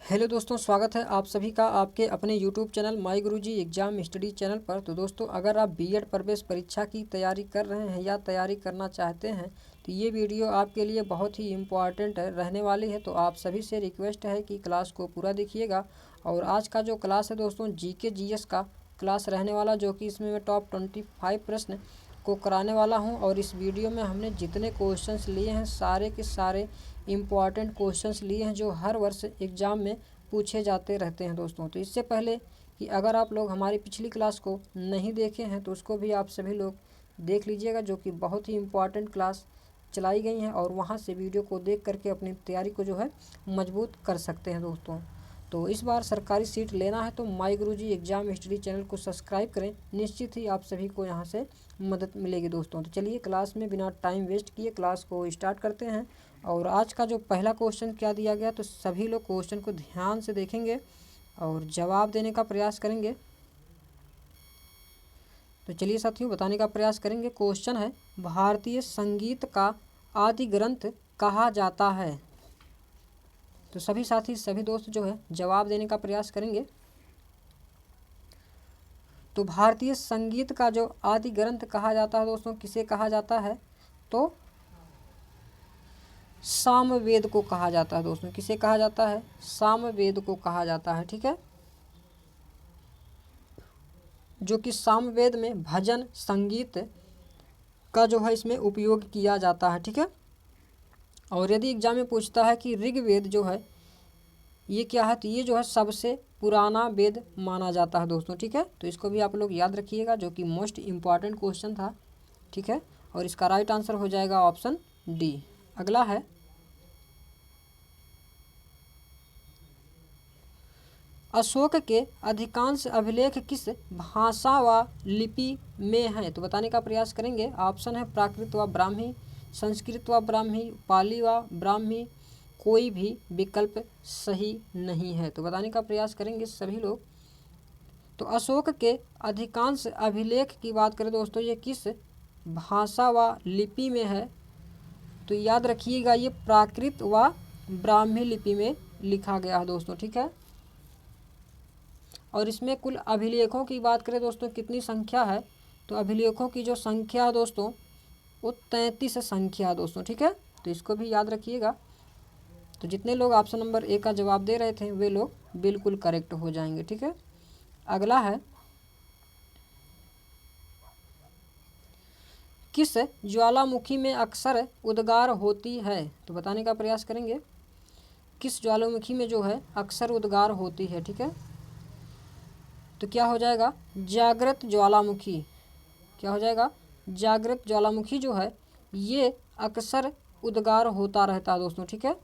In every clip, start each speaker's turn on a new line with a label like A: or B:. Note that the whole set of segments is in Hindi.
A: हेलो दोस्तों, स्वागत है आप सभी का आपके अपने YouTube channel my Guruji exam study channel पर। तो दोस्तों, अगर आप बीएड प्रवेश परीक्षा की तैयारी कर रहे हैं या तैयारी करना चाहते हैं तो ये वीडियो आपके लिए बहुत ही इम्पॉर्टेंट रहने वाली है। तो आप सभी से रिक्वेस्ट है कि क्लास को पूरा देखिएगा। और आज का जो क्लास है दोस्तों, जीके जीएस का क्लास रहने वाला, जो कि इसमें मैं टॉप 25 प्रश्न को कराने वाला हूं। और इस वीडियो में हमने जितने क्वेश्चंस लिए हैं सारे के सारे इम्पॉर्टेंट क्वेश्चंस लिए हैं जो हर वर्ष एग्ज़ाम में पूछे जाते रहते हैं दोस्तों। तो इससे पहले कि अगर आप लोग हमारी पिछली क्लास को नहीं देखे हैं तो उसको भी आप सभी लोग देख लीजिएगा, जो कि बहुत ही इम्पॉर्टेंट क्लास चलाई गई हैं। और वहाँ से वीडियो को देख करके अपनी तैयारी को जो है मजबूत कर सकते हैं दोस्तों। तो इस बार सरकारी सीट लेना है तो माई गुरुजी एग्ज़ाम स्टडी चैनल को सब्सक्राइब करें, निश्चित ही आप सभी को यहाँ से मदद मिलेगी दोस्तों। तो चलिए क्लास में बिना टाइम वेस्ट किए क्लास को स्टार्ट करते हैं। और आज का जो पहला क्वेश्चन क्या दिया गया, तो सभी लोग क्वेश्चन को ध्यान से देखेंगे और जवाब देने का प्रयास करेंगे। तो चलिए साथियों, बताने का प्रयास करेंगे। क्वेश्चन है, भारतीय संगीत का आदि ग्रंथ कहा जाता है। तो सभी साथी सभी दोस्त जो है जवाब देने का प्रयास करेंगे। तो भारतीय संगीत का जो आदि ग्रंथ कहा जाता है दोस्तों, किसे कहा जाता है? तो सामवेद को कहा जाता है दोस्तों। किसे कहा जाता है? सामवेद को कहा जाता है। ठीक है, जो कि सामवेद में भजन संगीत का जो है इसमें उपयोग किया जाता है। ठीक है, और यदि एग्जाम में पूछता है कि ऋग्वेद जो है ये क्या है, तो ये जो है सबसे पुराना वेद माना जाता है दोस्तों। ठीक है, तो इसको भी आप लोग याद रखिएगा, जो कि मोस्ट इम्पॉर्टेंट क्वेश्चन था। ठीक है, और इसका राइट आंसर हो जाएगा ऑप्शन डी। अगला है, अशोक के अधिकांश अभिलेख किस भाषा व लिपि में हैं? तो बताने का प्रयास करेंगे। ऑप्शन है प्राकृत व ब्राह्मी, संस्कृत व ब्राह्मी, पाली व ब्राह्मी, कोई भी विकल्प सही नहीं है। तो बताने का प्रयास करेंगे सभी लोग। तो अशोक के अधिकांश अभिलेख की बात करें दोस्तों, ये किस भाषा व लिपि में है? तो याद रखिएगा, ये प्राकृत व ब्राह्मी लिपि में लिखा गया है दोस्तों। ठीक है, और इसमें कुल अभिलेखों की बात करें दोस्तों, कितनी संख्या है? तो अभिलेखों की जो संख्या है दोस्तों वो 33 संख्या है दोस्तों। ठीक है, तो इसको भी याद रखिएगा। तो जितने लोग ऑप्शन नंबर ए का जवाब दे रहे थे वे लोग बिल्कुल करेक्ट हो जाएंगे। ठीक है, अगला है, किस ज्वालामुखी में अक्सर उद्गार होती है? तो बताने का प्रयास करेंगे। किस ज्वालामुखी में जो है अक्सर उद्गार होती है? ठीक है, तो क्या हो जाएगा? जागृत ज्वालामुखी। क्या हो जाएगा? जागृत ज्वालामुखी जो है ये अक्सर उद्गार होता रहता है दोस्तों। ठीक है,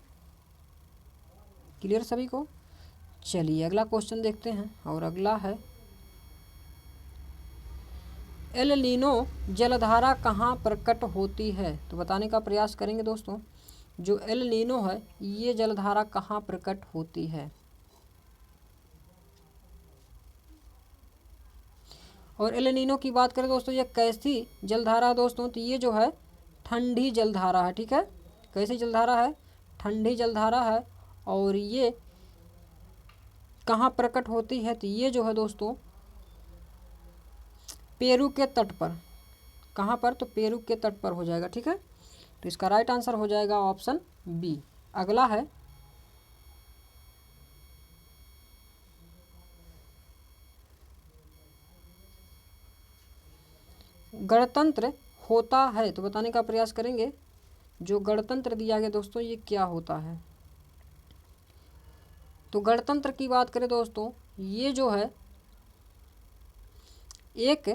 A: क्लियर सभी को? चलिए अगला क्वेश्चन देखते हैं। और अगला है, एल नीनो जलधारा कहाँ प्रकट होती है? तो बताने का प्रयास करेंगे दोस्तों। जो एल नीनो है ये जलधारा कहाँ प्रकट होती है? और एल नीनो की बात करें दोस्तों, ये कैसी जलधारा है दोस्तों? तो ये जो है ठंडी जलधारा है। ठीक है, कैसी जलधारा है? ठंडी जलधारा है। और ये कहाँ प्रकट होती है? तो ये जो है दोस्तों पेरू के तट पर। कहाँ पर? तो पेरू के तट पर हो जाएगा। ठीक है, तो इसका राइट आंसर हो जाएगा ऑप्शन बी। अगला है, गणतंत्र होता है? तो बताने का प्रयास करेंगे। जो गणतंत्र दिया गया दोस्तों ये क्या होता है? तो गणतंत्र की बात करें दोस्तों, ये जो है एक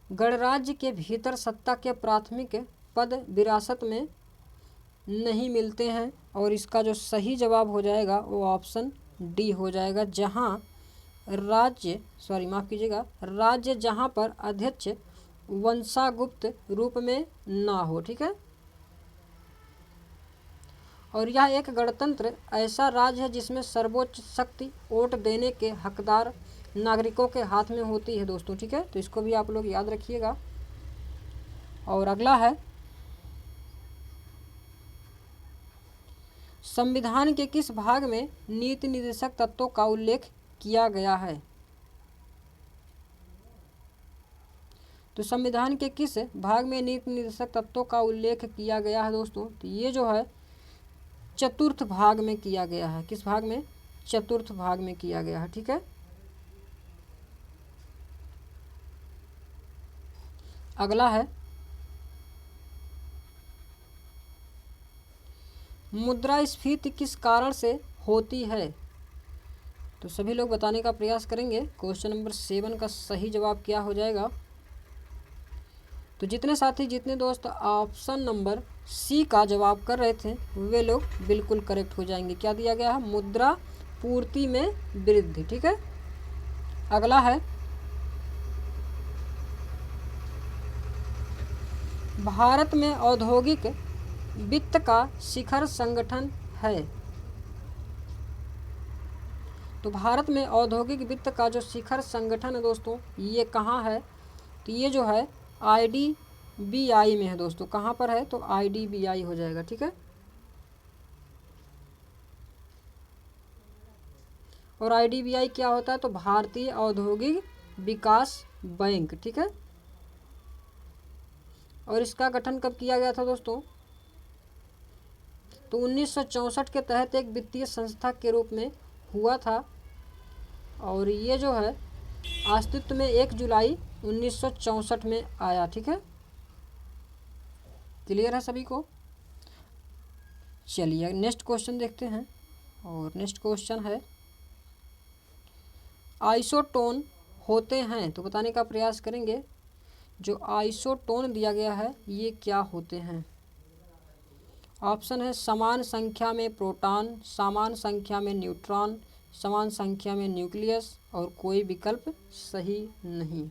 A: गणराज्य के भीतर सत्ता के प्राथमिक पद विरासत में नहीं मिलते हैं। और इसका जो सही जवाब हो जाएगा वो ऑप्शन डी हो जाएगा, जहां राज्य माफ़ कीजिएगा, राज्य जहां पर अध्यक्ष वंशागुप्त रूप में ना हो। ठीक है, और यह एक गणतंत्र ऐसा राज्य है जिसमें सर्वोच्च शक्ति वोट देने के हकदार नागरिकों के हाथ में होती है दोस्तों। ठीक है, तो इसको भी आप लोग याद रखिएगा। और अगला है, संविधान के किस भाग में नीति निर्देशक तत्वों का उल्लेख किया गया है? तो संविधान के किस भाग में नीति निर्देशक तत्वों का उल्लेख किया गया है दोस्तों? तो ये जो है चतुर्थ भाग में किया गया है। किस भाग में? चतुर्थ भाग में किया गया है। ठीक है, अगला है मुद्रास्फीति किस कारण से होती है? तो सभी लोग बताने का प्रयास करेंगे। क्वेश्चन नंबर 7 का सही जवाब क्या हो जाएगा? तो जितने साथी, जितने दोस्त ऑप्शन नंबर सी का जवाब कर रहे थे वे लोग बिल्कुल करेक्ट हो जाएंगे। क्या दिया गया है? मुद्रा पूर्ति में वृद्धि। ठीक है, अगला है भारत में औद्योगिक वित्त का शिखर संगठन है। तो भारत में औद्योगिक वित्त का जो शिखर संगठन है दोस्तों, ये कहाँ है? तो ये जो है IDBI में है दोस्तों। कहाँ पर है? तो IDBI हो जाएगा। ठीक है, और IDBI क्या होता है? तो भारतीय औद्योगिक विकास बैंक। ठीक है, और इसका गठन कब किया गया था दोस्तों? तो 1964 के तहत एक वित्तीय संस्था के रूप में हुआ था, और ये जो है अस्तित्व में 1 जुलाई 1964 में आया। ठीक है, क्लियर है सभी को? चलिए नेक्स्ट क्वेश्चन देखते हैं, और नेक्स्ट क्वेश्चन है आइसोटोन होते हैं। तो बताने का प्रयास करेंगे। जो आइसोटोन दिया गया है ये क्या होते हैं? ऑप्शन है समान संख्या में प्रोटॉन, समान संख्या में न्यूट्रॉन, समान संख्या में न्यूक्लियस, और कोई विकल्प सही नहीं।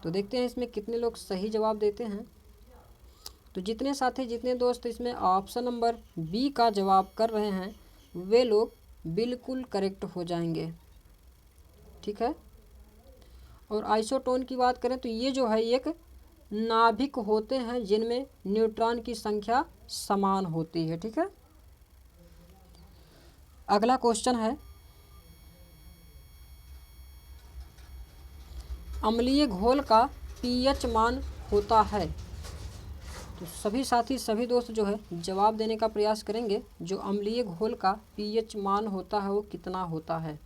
A: तो देखते हैं इसमें कितने लोग सही जवाब देते हैं। तो जितने साथी, जितने दोस्त इसमें ऑप्शन नंबर बी का जवाब कर रहे हैं वे लोग बिल्कुल करेक्ट हो जाएंगे। ठीक है, और आइसोटोन की बात करें तो ये जो है एक नाभिक होते हैं जिनमें न्यूट्रॉन की संख्या समान होती है। ठीक है, अगला क्वेश्चन है अम्लीय घोल का pH मान होता है। तो सभी साथी, सभी दोस्त जो है जवाब देने का प्रयास करेंगे। जो अम्लीय घोल का pH मान होता है वो कितना होता है?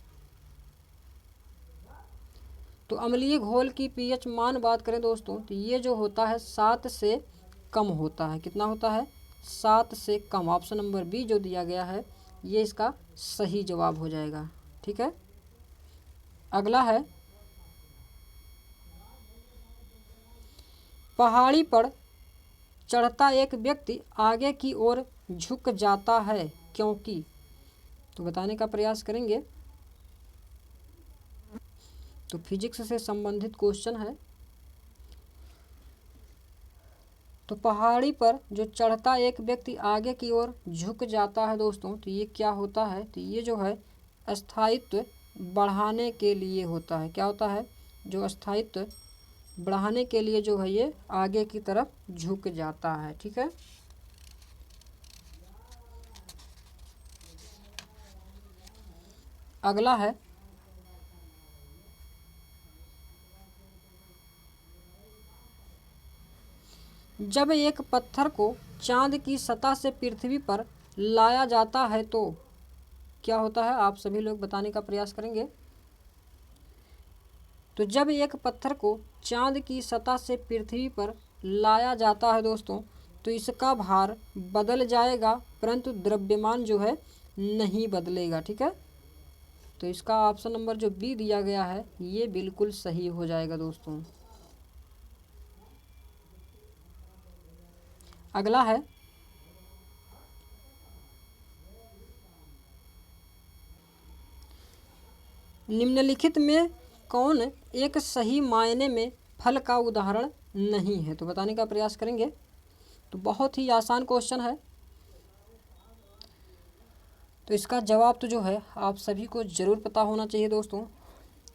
A: तो अम्लीय घोल की pH मान बात करें दोस्तों तो ये जो होता है 7 से कम होता है। कितना होता है? 7 से कम। ऑप्शन नंबर बी जो दिया गया है ये इसका सही जवाब हो जाएगा। ठीक है, अगला है पहाड़ी पर चढ़ता एक व्यक्ति आगे की ओर झुक जाता है क्योंकि? तो बताने का प्रयास करेंगे। तो फिजिक्स से संबंधित क्वेश्चन है। तो पहाड़ी पर जो चढ़ता एक व्यक्ति आगे की ओर झुक जाता है दोस्तों, तो ये क्या होता है? तो ये जो है स्थायित्व बढ़ाने के लिए होता है। क्या होता है? जो स्थायित्व बढ़ाने के लिए जो है ये आगे की तरफ झुक जाता है। ठीक है, अगला है जब एक पत्थर को चांद की सतह से पृथ्वी पर लाया जाता है तो क्या होता है? आप सभी लोग बताने का प्रयास करेंगे। तो जब एक पत्थर को चांद की सतह से पृथ्वी पर लाया जाता है दोस्तों तो इसका भार बदल जाएगा परंतु द्रव्यमान जो है नहीं बदलेगा। ठीक है, तो इसका ऑप्शन नंबर जो बी दिया गया है ये बिल्कुल सही हो जाएगा दोस्तों। अगला है निम्नलिखित में कौन एक सही मायने में फल का उदाहरण नहीं है? तो बताने का प्रयास करेंगे। तो बहुत ही आसान क्वेश्चन है, तो इसका जवाब तो जो है आप सभी को ज़रूर पता होना चाहिए दोस्तों।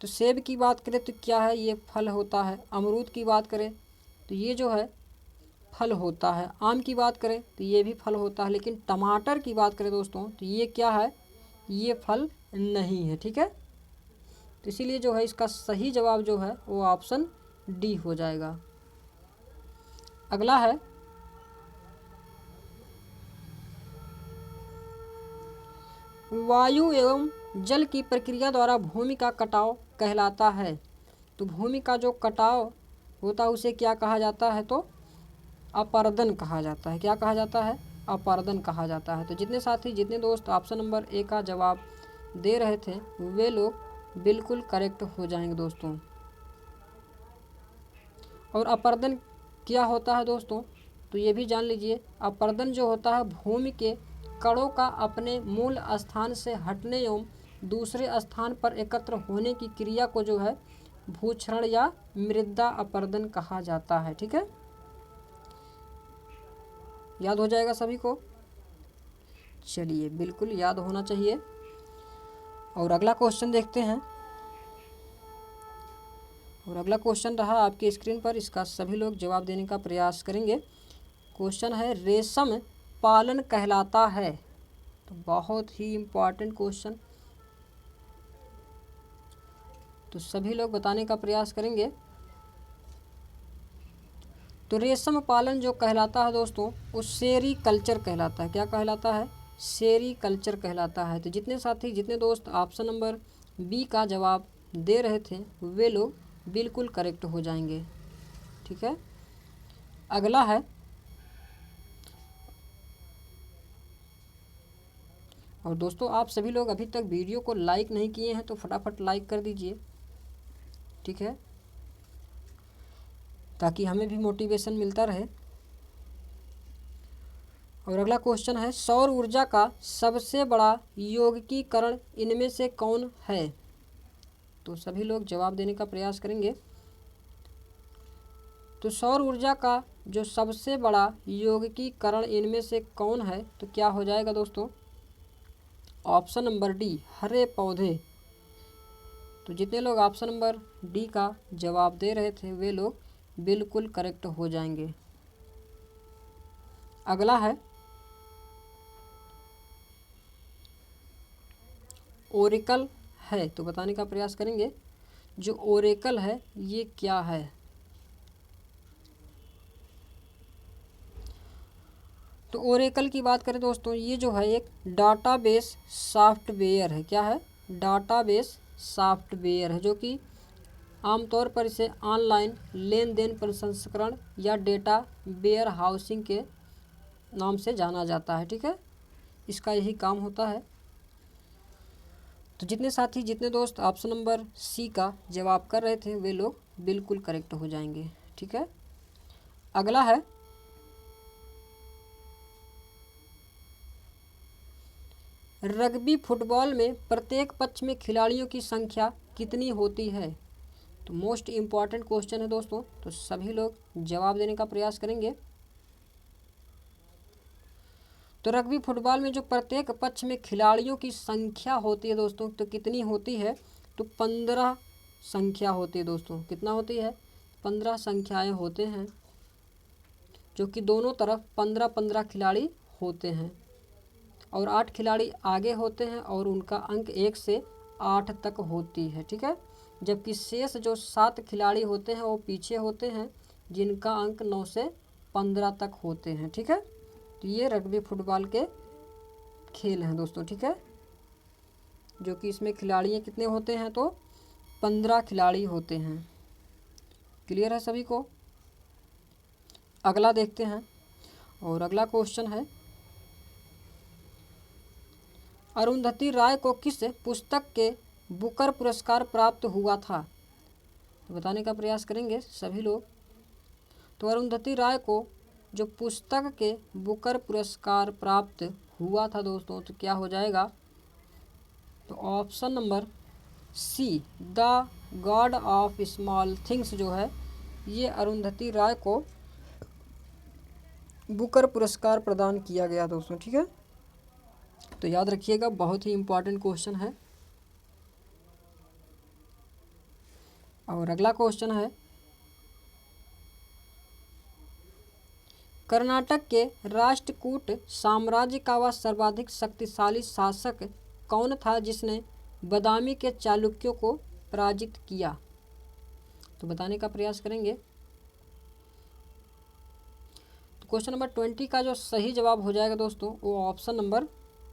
A: तो सेब की बात करें तो क्या है? ये फल होता है। अमरूद की बात करें तो ये जो है फल होता है। आम की बात करें तो ये भी फल होता है, लेकिन टमाटर की बात करें दोस्तों तो ये क्या है, ये फल नहीं है। ठीक है, तो इसीलिए जो है इसका सही जवाब जो है वो ऑप्शन डी हो जाएगा। अगला है वायु एवं जल की प्रक्रिया द्वारा भूमि का कटाव कहलाता है। तो भूमि का जो कटाव होता है उसे क्या कहा जाता है, तो अपरदन कहा जाता है। क्या कहा जाता है, अपरदन कहा जाता है। तो जितने साथी जितने दोस्त ऑप्शन नंबर ए का जवाब दे रहे थे वे लोग बिल्कुल करेक्ट हो जाएंगे दोस्तों। और अपरदन क्या होता है दोस्तों, तो ये भी जान लीजिए। अपरदन जो होता है भूमि के कणों का अपने मूल स्थान से हटने एवं दूसरे स्थान पर एकत्र होने की क्रिया को जो है भूक्षरण या मृदा अपरदन कहा जाता है। ठीक है, याद हो जाएगा सभी को। चलिए, बिल्कुल याद होना चाहिए। और अगला क्वेश्चन देखते हैं। और अगला क्वेश्चन रहा आपकी स्क्रीन पर, इसका सभी लोग जवाब देने का प्रयास करेंगे। क्वेश्चन है रेशम पालन कहलाता है। तो बहुत ही इम्पॉर्टेंट क्वेश्चन, तो सभी लोग बताने का प्रयास करेंगे। तो रेशम पालन जो कहलाता है दोस्तों वो सेरीकल्चर कहलाता है। क्या कहलाता है, सेरीकल्चर कहलाता है। तो जितने साथी जितने दोस्त ऑप्शन नंबर बी का जवाब दे रहे थे वे लोग बिल्कुल करेक्ट हो जाएंगे। ठीक है, अगला है और दोस्तों आप सभी लोग अभी तक वीडियो को लाइक नहीं किए हैं तो फटाफट लाइक कर दीजिए। ठीक है, ताकि हमें भी मोटिवेशन मिलता रहे। और अगला क्वेश्चन है सौर ऊर्जा का सबसे बड़ा यौगिकीकरण इनमें से कौन है। तो सभी लोग जवाब देने का प्रयास करेंगे। तो सौर ऊर्जा का जो सबसे बड़ा यौगिकीकरण इनमें से कौन है, तो क्या हो जाएगा दोस्तों, ऑप्शन नंबर डी, हरे पौधे। तो जितने लोग ऑप्शन नंबर डी का जवाब दे रहे थे वे लोग बिल्कुल करेक्ट हो जाएंगे। अगला है ओरेकल है, तो बताने का प्रयास करेंगे। जो ओरेकल है ये क्या है। तो ओरेकल की बात करें दोस्तों ये जो है एक डाटाबेस सॉफ्टवेयर है। क्या है, डाटाबेस सॉफ्टवेयर है, जो कि आमतौर पर इसे ऑनलाइन लेन देन प्रसंस्करण या डेटा वेयर हाउसिंग के नाम से जाना जाता है। ठीक है, इसका यही काम होता है। तो जितने साथी जितने दोस्त ऑप्शन नंबर सी का जवाब कर रहे थे वे लोग बिल्कुल करेक्ट हो जाएंगे। ठीक है, अगला है रग्बी फुटबॉल में प्रत्येक पक्ष में खिलाड़ियों की संख्या कितनी होती है। तो मोस्ट इम्पॉर्टेंट क्वेश्चन है दोस्तों, तो सभी लोग जवाब देने का प्रयास करेंगे। तो रग्बी फुटबॉल में जो प्रत्येक पक्ष में खिलाड़ियों की संख्या होती है दोस्तों, तो कितनी होती है, तो 15 संख्या होती है दोस्तों। कितना होती है, 15 संख्याएं होते हैं, जो कि दोनों तरफ 15-15 खिलाड़ी होते हैं और 8 खिलाड़ी आगे होते हैं और उनका अंक 1 से 8 तक होती है। ठीक है, जबकि शेष जो 7 खिलाड़ी होते हैं वो पीछे होते हैं जिनका अंक 9 से 15 तक होते हैं। ठीक है, तो ये रग्बी फुटबॉल के खेल हैं दोस्तों। ठीक है, जो कि इसमें खिलाड़ी कितने होते हैं, तो 15 खिलाड़ी होते हैं। क्लियर है सभी को। अगला देखते हैं और अगला क्वेश्चन है अरुंधति राय को किस पुस्तक के बुकर पुरस्कार प्राप्त हुआ था। तो बताने का प्रयास करेंगे सभी लोग। तो अरुंधति राय को जो पुस्तक के बुकर पुरस्कार प्राप्त हुआ था दोस्तों, तो क्या हो जाएगा, तो option number C, the God of Small Things जो है ये अरुंधति राय को बुकर पुरस्कार प्रदान किया गया दोस्तों। ठीक है, तो याद रखिएगा, बहुत ही इम्पोर्टेंट क्वेश्चन है। और अगला क्वेश्चन है कर्नाटक के राष्ट्रकूट साम्राज्य का वह सर्वाधिक शक्तिशाली शासक कौन था जिसने बादामी के चालुक्यों को पराजित किया? तो बताने का प्रयास करेंगे। तो क्वेश्चन नंबर 20 का जो सही जवाब हो जाएगा दोस्तों वो ऑप्शन नंबर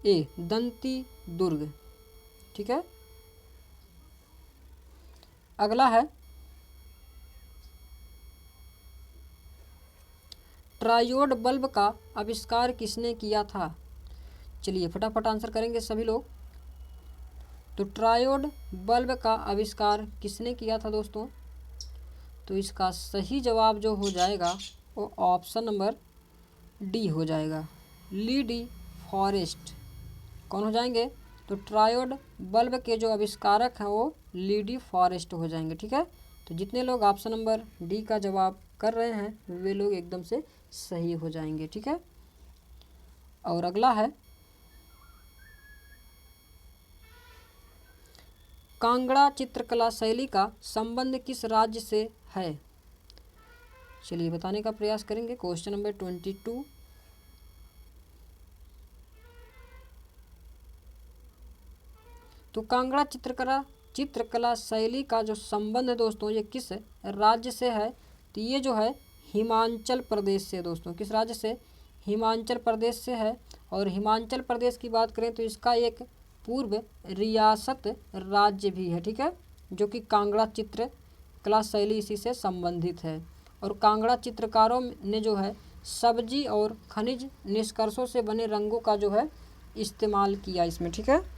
A: ए, दंती दुर्ग। ठीक है। अगला है ट्रायोड बल्ब का आविष्कार किसने किया था? चलिए फटाफट आंसर करेंगे सभी लोग। तो ट्रायोड बल्ब का आविष्कार किसने किया था दोस्तों? तो इसका सही जवाब जो हो जाएगा वो ऑप्शन नंबर डी हो जाएगा, ली डी फॉरेस्ट। कौन हो जाएंगे? तो ट्रायोड बल्ब के जो आविष्कारक हैं वो ली डी फॉरेस्ट हो जाएंगे। ठीक है। तो जितने लोग ऑप्शन नंबर डी का जवाब कर रहे हैं वे लोग एकदम से सही हो जाएंगे। ठीक है। और अगला है कांगड़ा चित्रकला शैली का संबंध किस राज्य से है? चलिए बताने का प्रयास करेंगे। Question number 22। तो कांगड़ा चित्रकला शैली का जो संबंध है दोस्तों ये किस राज्य से है? तो ये जो है हिमाचल प्रदेश से दोस्तों। किस राज्य से? हिमाचल प्रदेश से है। और हिमाचल प्रदेश की बात करें तो इसका एक पूर्व रियासत राज्य भी है। ठीक है। जो कि कांगड़ा चित्रकला शैली इसी से संबंधित है। और कांगड़ा चित्रकारों ने जो है सब्जी और खनिज निष्कर्षों से बने रंगों का जो है इस्तेमाल किया इसमें। ठीक है।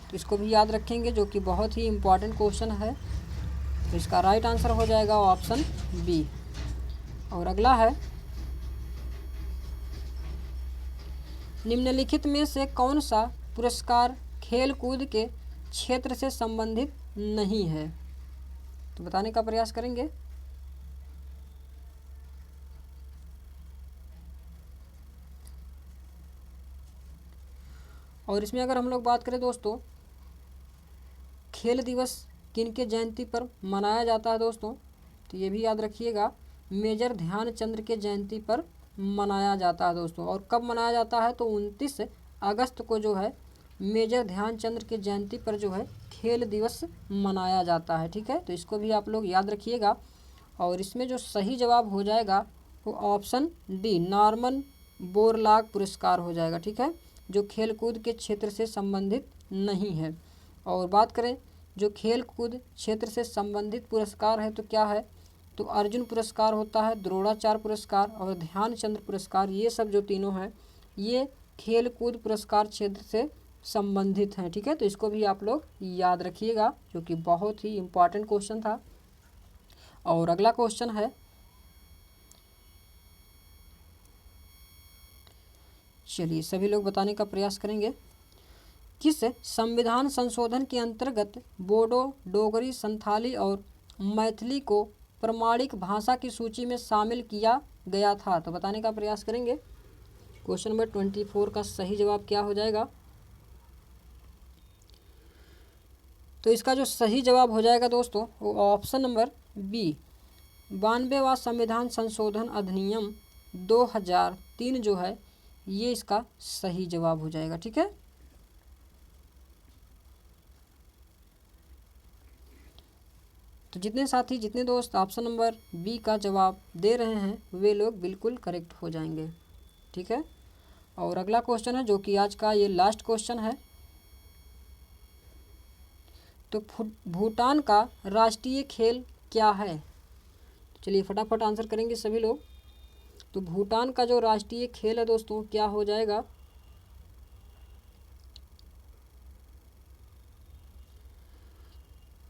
A: तो इसको भी याद रखेंगे जो कि बहुत ही इम्पॉर्टेंट क्वेश्चन है। तो इसका राइट आंसर हो जाएगा ऑप्शन बी। और अगला है निम्नलिखित में से कौन सा पुरस्कार खेल कूद के क्षेत्र से संबंधित नहीं है? तो बताने का प्रयास करेंगे। और इसमें अगर हम लोग बात करें दोस्तों खेल दिवस किनके जयंती पर मनाया जाता है दोस्तों? तो ये भी याद रखिएगा, मेजर ध्यानचंद्र के जयंती पर मनाया जाता है दोस्तों। और कब मनाया जाता है? तो 29 अगस्त को जो है मेजर ध्यानचंद्र की जयंती पर जो है खेल दिवस मनाया जाता है। ठीक है। तो इसको भी आप लोग याद रखिएगा। और इसमें जो सही जवाब हो जाएगा वो ऑप्शन डी, नॉर्मन बोरलाग पुरस्कार हो जाएगा। ठीक है। जो खेल कूद के क्षेत्र से संबंधित नहीं है। और बात करें जो खेल कूद क्षेत्र से संबंधित पुरस्कार है तो क्या है? तो अर्जुन पुरस्कार होता है, द्रोणाचार्य पुरस्कार और ध्यानचंद्र पुरस्कार। ये सब जो तीनों हैं ये खेल कूद पुरस्कार क्षेत्र से संबंधित हैं। ठीक है। तो इसको भी आप लोग याद रखिएगा जो कि बहुत ही इम्पॉर्टेंट क्वेश्चन था। और अगला क्वेश्चन है, चलिए सभी लोग बताने का प्रयास करेंगे। किस संविधान संशोधन के अंतर्गत बोडो, डोगरी, संथाली और मैथिली को प्रमाणिक भाषा की सूची में शामिल किया गया था? तो बताने का प्रयास करेंगे। क्वेश्चन नंबर 24 का सही जवाब क्या हो जाएगा? तो इसका जो सही जवाब हो जाएगा दोस्तों वो ऑप्शन नंबर बी, 92वां संविधान संशोधन अधिनियम 2003 जो है ये इसका सही जवाब हो जाएगा। ठीक है। तो जितने साथी जितने दोस्त ऑप्शन नंबर बी का जवाब दे रहे हैं वे लोग बिल्कुल करेक्ट हो जाएंगे। ठीक है। और अगला क्वेश्चन है जो कि आज का ये लास्ट क्वेश्चन है। तो भूटान का राष्ट्रीय खेल क्या है? चलिए फटाफट आंसर करेंगे सभी लोग। तो भूटान का जो राष्ट्रीय खेल है दोस्तों क्या हो जाएगा?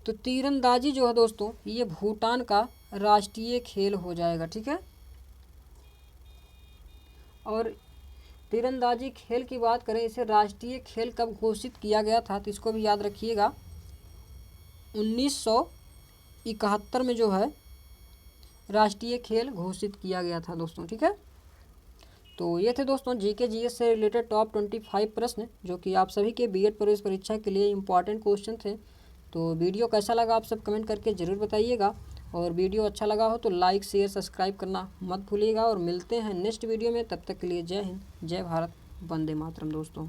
A: तो तीरंदाजी जो है दोस्तों ये भूटान का राष्ट्रीय खेल हो जाएगा। ठीक है। और तीरंदाजी खेल की बात करें इसे राष्ट्रीय खेल कब घोषित किया गया था? तो इसको भी याद रखिएगा, 1971 में जो है राष्ट्रीय खेल घोषित किया गया था दोस्तों। ठीक है। तो ये थे दोस्तों जीके जीएस से रिलेटेड टॉप 25 प्रश्न जो कि आप सभी के बीएड प्रवेश परीक्षा के लिए इम्पॉर्टेंट क्वेश्चन थे। तो वीडियो कैसा लगा आप सब कमेंट करके ज़रूर बताइएगा। और वीडियो अच्छा लगा हो तो लाइक शेयर सब्सक्राइब करना मत भूलिएगा। और मिलते हैं नेक्स्ट वीडियो में, तब तक के लिए जय हिंद, जय भारत, वंदे मातरम दोस्तों।